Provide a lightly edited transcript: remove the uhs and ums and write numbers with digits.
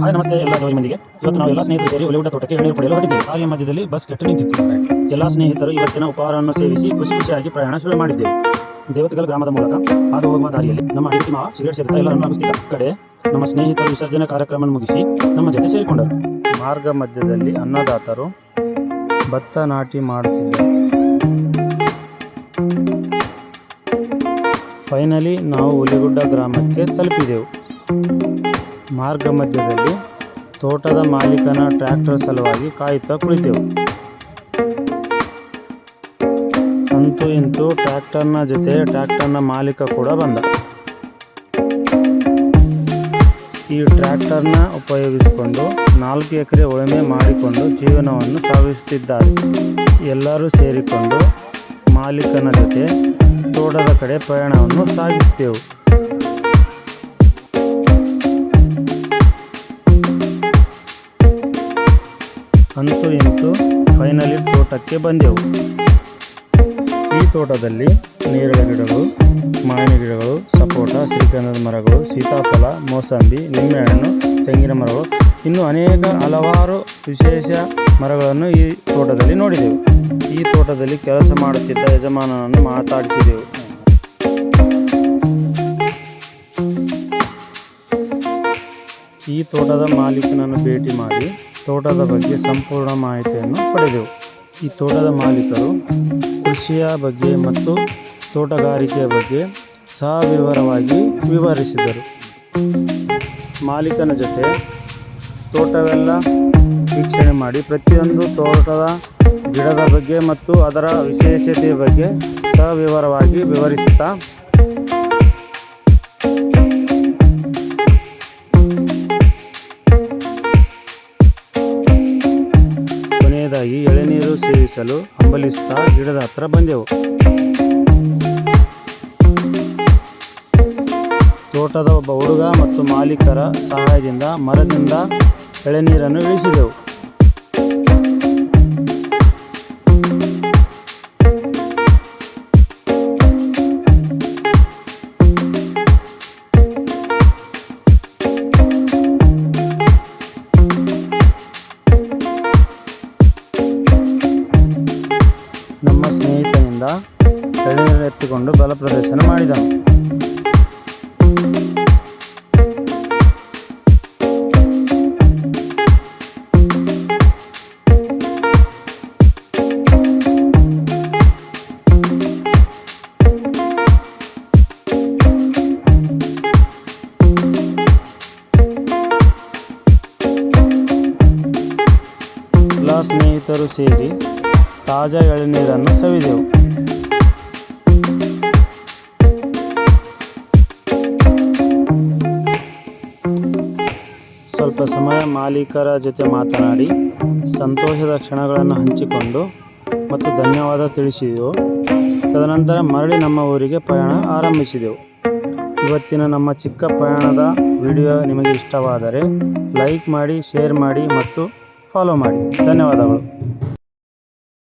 Hi ನಮಸ್ತೆ ಎಲ್ಲ ಜೋಯಿ ಮಂದಿಗೆ. ಇವತ್ತು ನಾವು ಎಲ್ಲ ಸ್ನೇಹಿತರು ಸೇರಿ ಒಲಿಗುಡ್ಡ ತೋಟಕ್ಕೆ ಎಳನೀರು ಪಡೆಯಲು ಹೊರಟಿದ್ದೇವೆ. ದಾರಿಯ ಮಧ್ಯದಲ್ಲಿ ಬಸ್ ಕೆಟ್ಟು ನಿಂತಿತ್ತು. ಎಲ್ಲ ಸ್ನೇಹಿತರು ಇವತ್ತಿನ ಉಪಹಾರವನ್ನು ಸೇವಿಸಿ ಖುಷಿಯಾಗಿ ಪ್ರಯಾಣ ಶುರು ಮಾಡಿದ್ದೇವೆ. ದೇವತೆಗಳ ಗ್ರಾಮದ ಮೂಲಕ ಹಾದು ಹೋಗುವ ದಾರಿಯಲ್ಲಿ ನಮ್ಮ ಅಡಿಕೆ ಮಾವ ಸಿಗರೇಟ್ ಸೇರುತ್ತಾ ಎಲ್ಲರನ್ನು ನಗಿಸ್ತಿದ್ದ. ಕಡೆ ನಮ್ಮ ಸ್ನೇಹಿತರು ವಿಸರ್ಜನೆ ಕಾರ್ಯಕ್ರಮ ಮುಗಿಸಿ ನಮ್ಮ ಜೊತೆ ಸೇರಿಕೊಂಡರು. ಮಾರ್ಗ ಮಧ್ಯದಲ್ಲಿ ಅನ್ನದಾತರು ಭತ್ತ ನಾಟಿ ಮಾಡುತ್ತಿದ್ದರು. ಫೈನಲಿ ನಾವು ಒಲಿಗುಡ್ಡ ಗ್ರಾಮಕ್ಕೆ ತಲುಪಿದೆವು. ಮಾರ್ಗ ಮಧ್ಯದಲ್ಲಿ ತೋಟದ ಮಾಲೀಕನ ಟ್ರ್ಯಾಕ್ಟರ್ ಸಲುವಾಗಿ ಕಾಯುತ್ತಾ ಕುಳಿತೆವು. ಅಂತೂ ಇಂತೂ ಟ್ರ್ಯಾಕ್ಟರ್ನ ಜೊತೆ ಟ್ರ್ಯಾಕ್ಟರ್ನ ಮಾಲೀಕ ಕೂಡ ಬಂದ. ಈ ಟ್ರ್ಯಾಕ್ಟರ್ನ ಉಪಯೋಗಿಸಿಕೊಂಡು 4 ಎಕರೆ ಉಳುಮೆ ಮಾಡಿಕೊಂಡು ಜೀವನವನ್ನು ಸಾಗಿಸುತ್ತಿದ್ದಾರೆ. ಎಲ್ಲರೂ ಸೇರಿಕೊಂಡು ಮಾಲೀಕನ ಜೊತೆ ತೋಟದ ಕಡೆ ಪ್ರಯಾಣವನ್ನು ಸಾಗಿಸಿದೆವು. ಅಂತೂ ಇಂತೂ ಫೈನಲಿ ತೋಟಕ್ಕೆ ಬಂದೆವು. ಈ ತೋಟದಲ್ಲಿ ನೇರಳೆ ಗಿಡಗಳು, ಮಾವಿನ ಗಿಡಗಳು, ಸಪೋಟ, ಶ್ರೀಗಂಧದ ಮರಗಳು, ಸೀತಾಫಲ, ಮೋಸಂಬಿ, ನಿಂಬೆಹಣ್ಣು, ತೆಂಗಿನ ಮರಗಳು, ಇನ್ನೂ ಅನೇಕ ಹಲವಾರು ವಿಶೇಷ ಮರಗಳನ್ನು ಈ ತೋಟದಲ್ಲಿ ನೋಡಿದೆವು. ಈ ತೋಟದಲ್ಲಿ ಕೆಲಸ ಮಾಡುತ್ತಿದ್ದ ಯಜಮಾನನನ್ನು ಮಾತಾಡಿಸಿದೆವು. ಈ ತೋಟದ ಮಾಲೀಕನನ್ನು ಭೇಟಿ ಮಾಡಿ ತೋಟದ ಬಗ್ಗೆ ಸಂಪೂರ್ಣ ಮಾಹಿತಿಯನ್ನು ಪಡೆದೆವು. ಈ ತೋಟದ ಮಾಲೀಕರು ಕೃಷಿಯ ಬಗ್ಗೆ ಮತ್ತು ತೋಟಗಾರಿಕೆಯ ಬಗ್ಗೆ ಸವಿವರವಾಗಿ ವಿವರಿಸಿದರು. ಮಾಲೀಕನ ಜೊತೆ ತೋಟವೆಲ್ಲ ವೀಕ್ಷಣೆ ಮಾಡಿ ಪ್ರತಿಯೊಂದು ತೋಟದ ಗಿಡದ ಬಗ್ಗೆ ಮತ್ತು ಅದರ ವಿಶೇಷತೆಯ ಬಗ್ಗೆ ಸವಿವರವಾಗಿ ವಿವರಿಸುತ್ತಾ ಕೊನೆಯದಾಗಿ ಎಳೆನೀರು ಸೇವಿಸಲು ಹಂಬಲಿಸುತ್ತಾ ಗಿಡದ ಹತ್ರ ಬಂದೆವು. ತೋಟದ ಒಬ್ಬ ಹುಡುಗ ಮತ್ತು ಮಾಲೀಕರ ಸಹಾಯದಿಂದ ಮರದಿಂದ ಎಳೆನೀರನ್ನು ಇಳಿಸಿದೆವು. ನಮ್ಮ ಸ್ನೇಹಿತನಿಂದ ಎಳೆನೀರು ಎತ್ತಿಕೊಂಡು ಬಲ ಪ್ರದರ್ಶನ ಮಾಡಿದನು. ಎಲ್ಲ ಸ್ನೇಹಿತರು ಸೇರಿ ತಾಜಾ ಎಳೆನೀರನ್ನು ಸವಿದೆವು. ಸ್ವಲ್ಪ ಸಮಯ ಮಾಲೀಕರ ಜೊತೆ ಮಾತನಾಡಿ ಸಂತೋಷದ ಕ್ಷಣಗಳನ್ನು ಹಂಚಿಕೊಂಡು ಮತ್ತು ಧನ್ಯವಾದ ತಿಳಿಸಿದೆವು. ತದನಂತರ ಮರಳಿ ನಮ್ಮ ಊರಿಗೆ ಪ್ರಯಾಣ ಆರಂಭಿಸಿದೆವು. ಇವತ್ತಿನ ನಮ್ಮ ಚಿಕ್ಕ ಪ್ರಯಾಣದ ವಿಡಿಯೋ ನಿಮಗೆ ಇಷ್ಟವಾದರೆ ಲೈಕ್ ಮಾಡಿ, ಶೇರ್ ಮಾಡಿ ಮತ್ತು ಫಾಲೋ ಮಾಡಿ. ಧನ್ಯವಾದಗಳು.